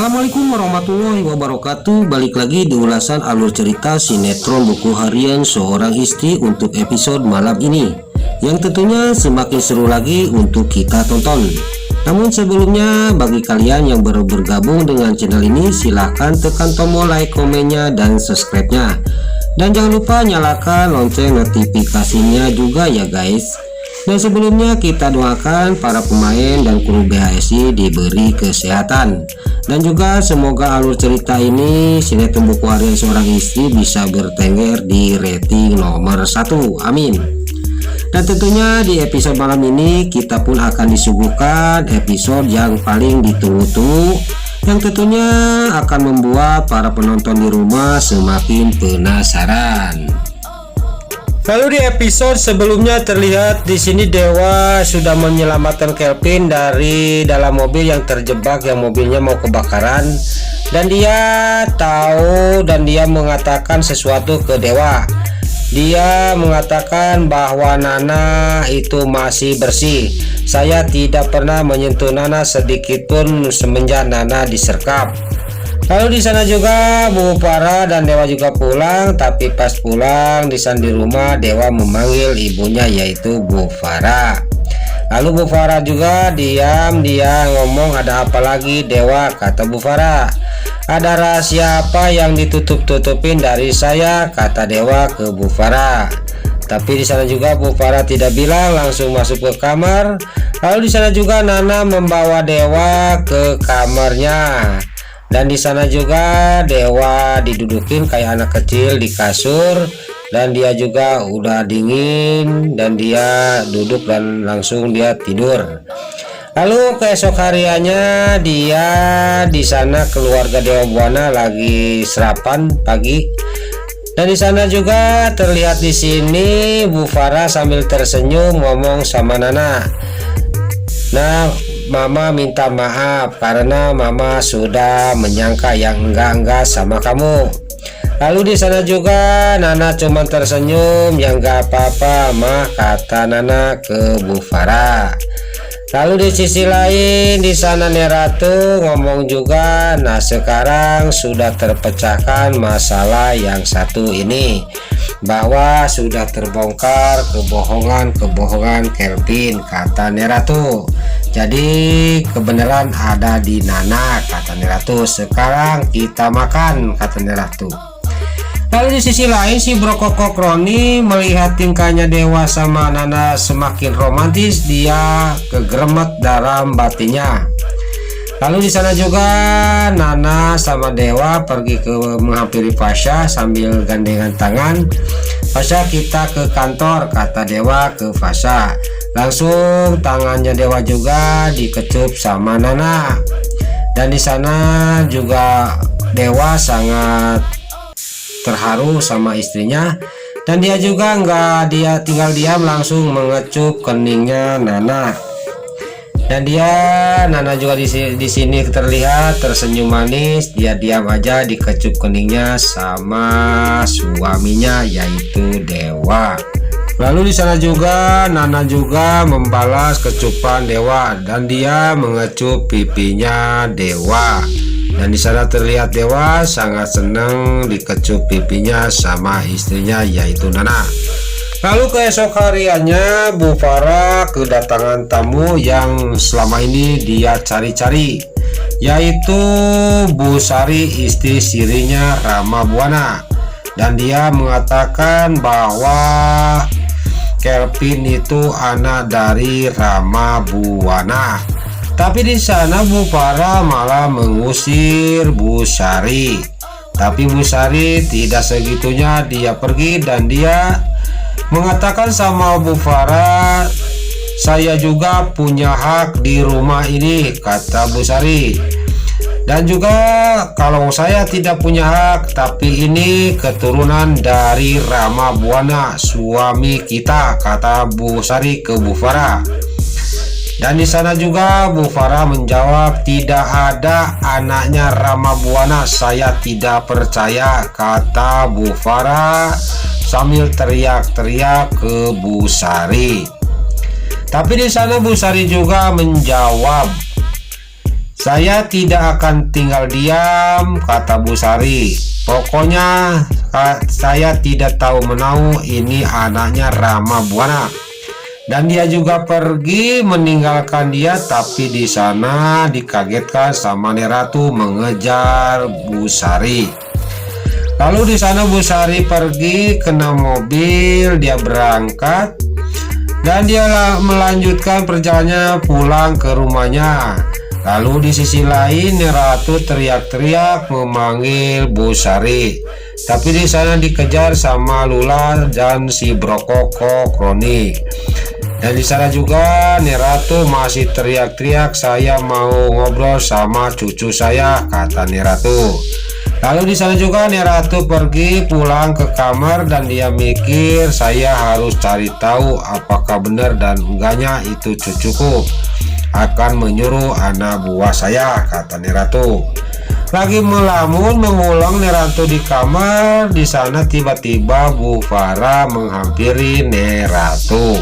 Assalamualaikum warahmatullahi wabarakatuh. Balik lagi di ulasan alur cerita sinetron buku harian seorang istri untuk episode malam ini, yang tentunya semakin seru lagi untuk kita tonton. Namun sebelumnya, bagi kalian yang baru bergabung dengan channel ini, silahkan tekan tombol like, komennya, dan subscribe-nya. Dan jangan lupa nyalakan lonceng notifikasinya juga ya guys. Dan sebelumnya kita doakan para pemain dan kru BHSI diberi kesehatan, dan juga semoga alur cerita ini sinetron buku harian seorang istri bisa bertengger di rating nomor 1, amin. Dan tentunya di episode malam ini kita pun akan disuguhkan episode yang paling ditunggu-tunggu, yang tentunya akan membuat para penonton di rumah semakin penasaran. Lalu di episode sebelumnya terlihat di sini Dewa sudah menyelamatkan Kelvin dari dalam mobil yang terjebak, yang mobilnya mau kebakaran, dan dia tahu dan dia mengatakan sesuatu ke Dewa. Dia mengatakan bahwa Nana itu masih bersih. Saya tidak pernah menyentuh Nana sedikit pun semenjak Nana diserkap. Lalu di sana juga Bu Farah dan Dewa juga pulang, tapi pas pulang di sana di rumah Dewa memanggil ibunya yaitu Bu Farah. Lalu Bu Farah juga diam, dia ngomong, "Ada apa lagi Dewa?" kata Bu Farah. "Ada rahasia apa yang ditutup-tutupin dari saya?" kata Dewa ke Bu Farah. Tapi di sana juga Bu Farah tidak bilang, langsung masuk ke kamar. Lalu di sana juga Nana membawa Dewa ke kamarnya. Dan di sana juga Dewa didudukin kayak anak kecil di kasur, dan dia juga udah dingin dan dia duduk dan langsung dia tidur. Lalu keesok hariannya dia di sana keluarga Dewa Buana lagi sarapan pagi. Dan di sana juga terlihat di sini Bu Farah sambil tersenyum ngomong sama Nana. "Nah, Mama minta maaf karena Mama sudah menyangka yang enggak-enggak sama kamu." Lalu di sana juga Nana cuma tersenyum, "Ya enggak apa-apa Mah," kata Nana ke Bu Farah. Lalu di sisi lain di sana Neratu ngomong juga, "Nah sekarang sudah terpecahkan masalah yang satu ini, bahwa sudah terbongkar kebohongan Kelvin," kata Neratu. "Jadi kebenaran ada di Nana," kata Neratu. "Sekarang kita makan," kata Neratu. Lalu di sisi lain si Brokokok Roni melihat tingkahnya Dewa sama Nana semakin romantis, dia kegremet dalam batinnya. Lalu di sana juga Nana sama Dewa pergi ke menghampiri Fasya sambil gandengan tangan. "Fasya, kita ke kantor," kata Dewa ke Fasya. Langsung tangannya Dewa juga dikecup sama Nana. Dan di sana juga Dewa sangat terharu sama istrinya, dan dia juga dia tinggal diam langsung mengecup keningnya Nana. Dan Nana juga di sini terlihat tersenyum manis, dia diam aja dikecup keningnya sama suaminya yaitu Dewa. Lalu di sana juga Nana juga membalas kecupan Dewa dan dia mengecup pipinya Dewa. Dan di sana terlihat Dewa sangat senang dikecup pipinya sama istrinya yaitu Nana. Lalu keesok hariannya Bu Farah kedatangan tamu yang selama ini dia cari-cari, yaitu Bu Sari, istri sirinya Rama Buana. Dan dia mengatakan bahwa Kelvin itu anak dari Rama Buana. Tapi di sana Bu Farah malah mengusir Bu Sari. Tapi Bu Sari tidak segitunya, dia pergi dan dia mengatakan sama Bu Farah, "Saya juga punya hak di rumah ini," kata Bu Sari. "Dan juga kalau saya tidak punya hak, tapi ini keturunan dari Rama Buana, suami kita," kata Bu Sari ke Bu Farah. Dan di sana juga Bu Farah menjawab, "Tidak ada anaknya Rama Buana, saya tidak percaya," kata Bu Farah sambil teriak-teriak ke Bu Sari. Tapi di sana Bu Sari juga menjawab, "Saya tidak akan tinggal diam," kata Bu Sari. "Pokoknya saya tidak tahu menahu ini anaknya Rama Buana." Dan dia juga pergi meninggalkan dia, tapi di sana dikagetkan sama Neratu mengejar Bu Sari. Lalu di sana Bu Sari pergi kena mobil, dia berangkat dan dia melanjutkan perjalanannya pulang ke rumahnya. Lalu di sisi lain Neratu teriak-teriak memanggil Bu Sari, tapi di sana dikejar sama Lula dan si Brokoko Kroni. Dan di sana juga Neratu masih teriak-teriak, "Saya mau ngobrol sama cucu saya," kata Neratu. Lalu di sana juga Neratu pergi pulang ke kamar dan dia mikir, "Saya harus cari tahu apakah benar dan enggaknya itu cucuku akan menyuruh anak buah saya," kata Neratu. Lagi melamun mengulang Neratu di kamar, di sana tiba-tiba Bu Farah menghampiri Neratu.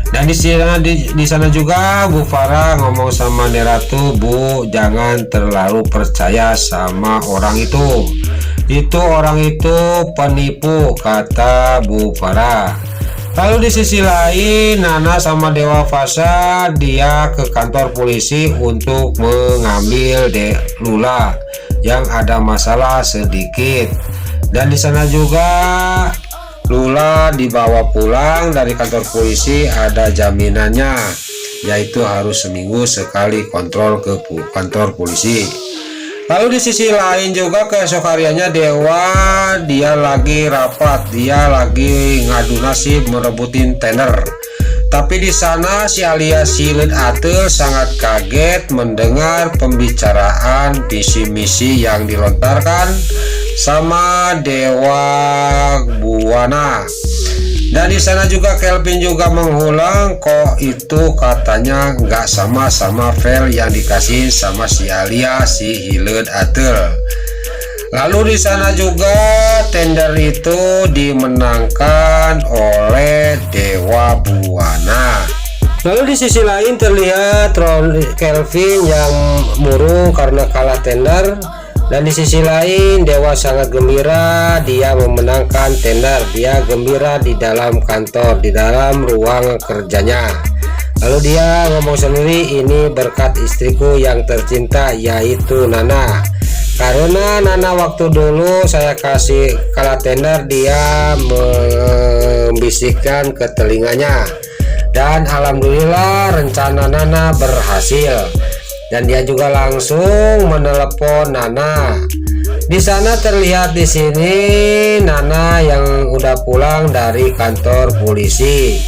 Dan di sana juga Bu Farah ngomong sama Neratu, "Bu, jangan terlalu percaya sama orang itu. Itu orang itu penipu," kata Bu Farah. Lalu di sisi lain Nana sama Dewa Fasa dia ke kantor polisi untuk mengambil Lula yang ada masalah sedikit. Dan di sana juga Lula dibawa pulang dari kantor polisi, ada jaminannya, yaitu harus seminggu sekali kontrol ke kantor polisi. Lalu di sisi lain juga keesok hariannya Dewa dia lagi rapat, dia lagi ngadu nasib merebutin tender. Tapi di sana si alias Silet Atel sangat kaget mendengar pembicaraan visi misi yang dilontarkan sama Dewa Buana. Dan di sana juga Kelvin juga mengulang, "Kok itu katanya nggak sama file yang dikasih sama si alias si Silet Atel." Lalu di sana juga tender itu dimenangkan oleh Dewa Buana. Lalu di sisi lain terlihat Kelvin yang murung karena kalah tender. Dan di sisi lain Dewa sangat gembira dia memenangkan tender. Dia gembira di dalam kantor, di dalam ruang kerjanya. Lalu dia ngomong sendiri, "Ini berkat istriku yang tercinta yaitu Nana. Karena Nana waktu dulu saya kasih kalah tender, dia membisikkan ke telinganya. Dan alhamdulillah rencana Nana berhasil." Dan dia juga langsung menelepon Nana. Di sana terlihat di sini Nana yang udah pulang dari kantor polisi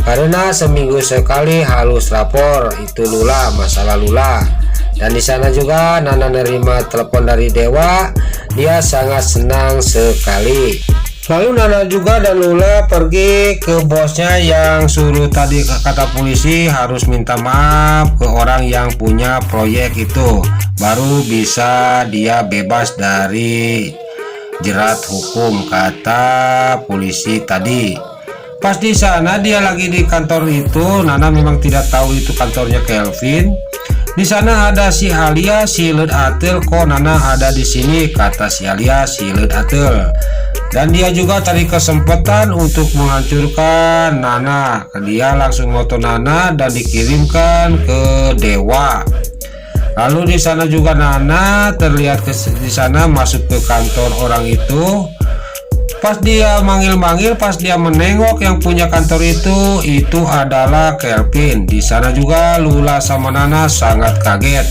karena seminggu sekali harus lapor itu Lula, masalah Lula. Dan di sana juga Nana nerima telepon dari Dewa, dia sangat senang sekali. Lalu Nana juga dan Lula pergi ke bosnya yang suruh tadi, kata polisi harus minta maaf ke orang yang punya proyek itu, baru bisa dia bebas dari jerat hukum, kata polisi tadi. Pas di sana dia lagi di kantor itu, Nana memang tidak tahu itu kantornya Kelvin. Di sana ada si alias Silet Atel, "Kok Nana ada di sini?" kata si alias Silet Atel. Dan dia juga cari kesempatan untuk menghancurkan Nana. Dia langsung moto Nana dan dikirimkan ke Dewa. Lalu di sana juga Nana terlihat di sana masuk ke kantor orang itu. Pas dia manggil-manggil, pas dia menengok yang punya kantor itu adalah Kelvin. Di sana juga Lula sama Nana sangat kaget.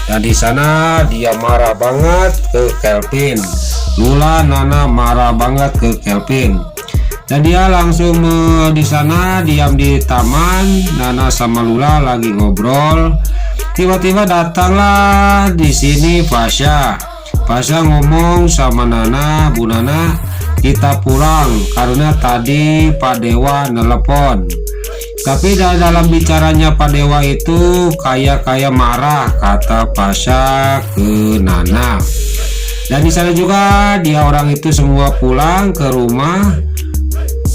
Dan di sana dia marah banget ke Kelvin. Lula, Nana marah banget ke Kelvin. Dan dia langsung di sana diam di taman. Nana sama Lula lagi ngobrol. Tiba-tiba datanglah di sini Fasya. Fasya ngomong sama Nana, "Bu Nana, kita pulang karena tadi Pak Dewa nelpon." Tapi dalam bicaranya Pak Dewa itu kayak marah, kata Fasya ke Nana. Dan di sana juga dia orang itu semua pulang ke rumah.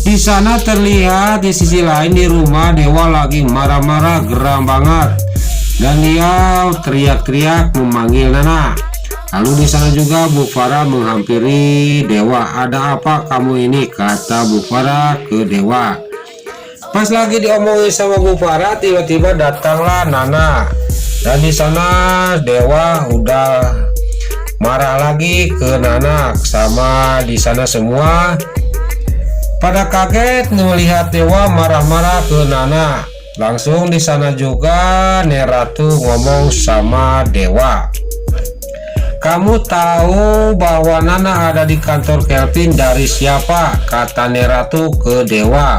Di sana terlihat di sisi lain di rumah Dewa lagi marah-marah, geram banget. dan dia teriak-teriak memanggil Nana. Lalu di sana juga Bu Farah menghampiri Dewa. "Ada apa kamu ini?" kata Bu Farah ke Dewa. Pas lagi diomongin sama Bu Farah, tiba-tiba datanglah Nana. Dan di sana Dewa udah marah lagi ke Nana, sama di sana semua pada kaget melihat Dewa marah-marah ke Nana. Langsung di sana juga Neratu ngomong sama Dewa. "Kamu tahu bahwa Nana ada di kantor Kelvin dari siapa?" kata Neratu ke Dewa.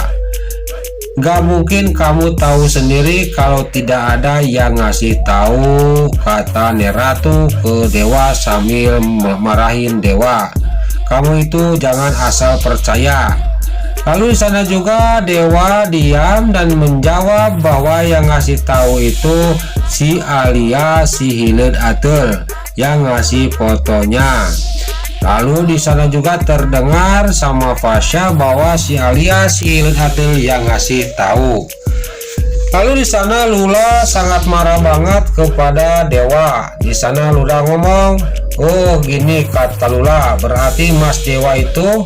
"Gak mungkin kamu tahu sendiri kalau tidak ada yang ngasih tahu," kata Neratu ke Dewa sambil marahin Dewa. "Kamu itu jangan asal percaya." Lalu di sana juga Dewa diam dan menjawab bahwa yang ngasih tahu itu si Alia si Hileud Ateul yang ngasih fotonya. Lalu di sana juga terdengar sama Fasya bahwa si Alia si Hileud Ateul yang ngasih tahu. Lalu di sana Lula sangat marah banget kepada Dewa. Di sana Lula ngomong, "Oh gini," kata Lula, "berarti Mas Dewa itu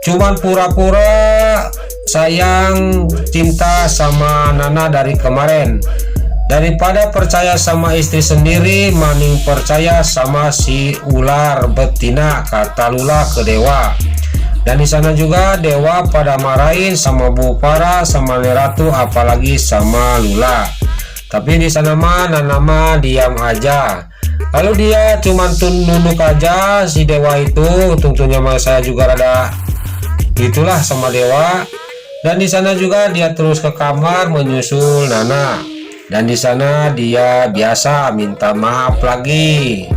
cuman pura-pura sayang cinta sama Nana dari kemarin. Daripada percaya sama istri sendiri, mending percaya sama si ular betina," kata Lula ke Dewa. Dan di sana juga Dewa pada marahin sama Bu Farah, sama Neratu, apalagi sama Lula. Tapi di sana mah Nana mah diam aja. Lalu dia cuman nunduk aja si Dewa itu. Tentunya mah saya juga rada itulah sama Dewa. Dan di sana juga dia terus ke kamar menyusul Nana. Dan di sana dia biasa minta maaf lagi.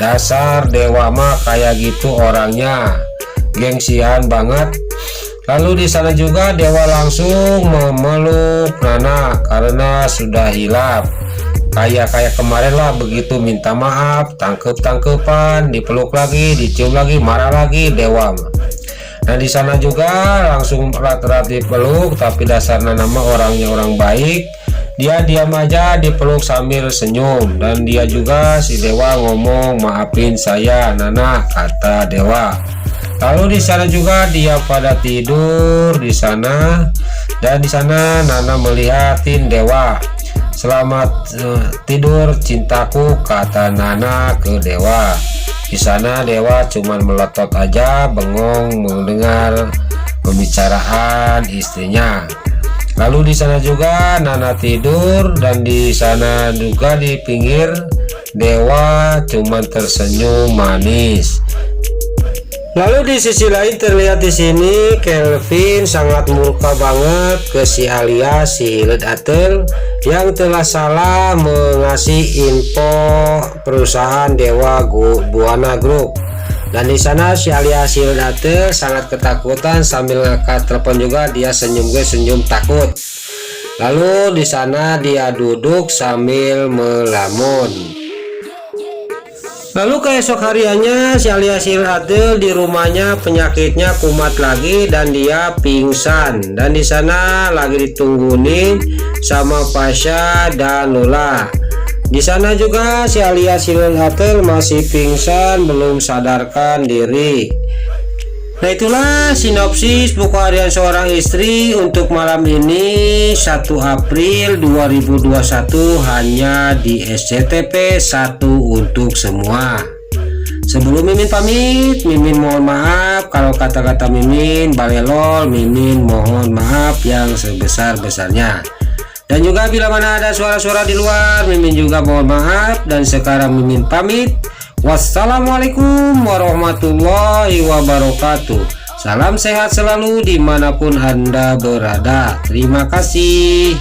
Dasar Dewa mah kayak gitu orangnya, gengsian banget. Lalu di sana juga Dewa langsung memeluk Nana karena sudah hilaf. Kayak kemarin lah, begitu minta maaf, tangkep-tangkepan, dipeluk lagi, dicium lagi, marah lagi Dewa. Nah di sana juga langsung erat-erat dipeluk, tapi dasar Nana mah orangnya orang baik. Dia diam aja dipeluk sambil senyum. Dan dia juga si Dewa ngomong, "Maafin saya Nana," kata Dewa. Lalu di sana juga dia pada tidur di sana. Dan di sana Nana melihatin Dewa. "Selamat tidur cintaku," kata Nana ke Dewa. Di sana Dewa cuman melotot aja, bengong mendengar pembicaraan istrinya. Lalu di sana juga Nana tidur, dan di sana juga di pinggir Dewa cuman tersenyum manis. Lalu di sisi lain terlihat di sini Kelvin sangat murka banget ke si Alia si Hileud Ateul yang telah salah mengasih info perusahaan Dewa Buana Group. Dan di sana si Alia si Hileud Ateul sangat ketakutan, sambil ngangkat telepon juga dia senyum takut. Lalu di sana dia duduk sambil melamun. Lalu keesok hariannya si Alia si Hileud Ateul di rumahnya penyakitnya kumat lagi dan dia pingsan. Dan di sana lagi ditungguin sama Fasya dan Lula. Di sana juga si Alia si Hileud Ateul masih pingsan, belum sadarkan diri. Nah itulah sinopsis buku harian seorang istri untuk malam ini 1 April 2021 hanya di SCTV 1 untuk semua. Sebelum Mimin pamit, Mimin mohon maaf kalau kata-kata Mimin balelol. Mimin mohon maaf yang sebesar-besarnya. Dan juga bila mana ada suara-suara di luar, Mimin juga mohon maaf. Dan sekarang Mimin pamit. Wassalamualaikum warahmatullahi wabarakatuh. Salam sehat selalu dimanapun Anda berada. Terima kasih.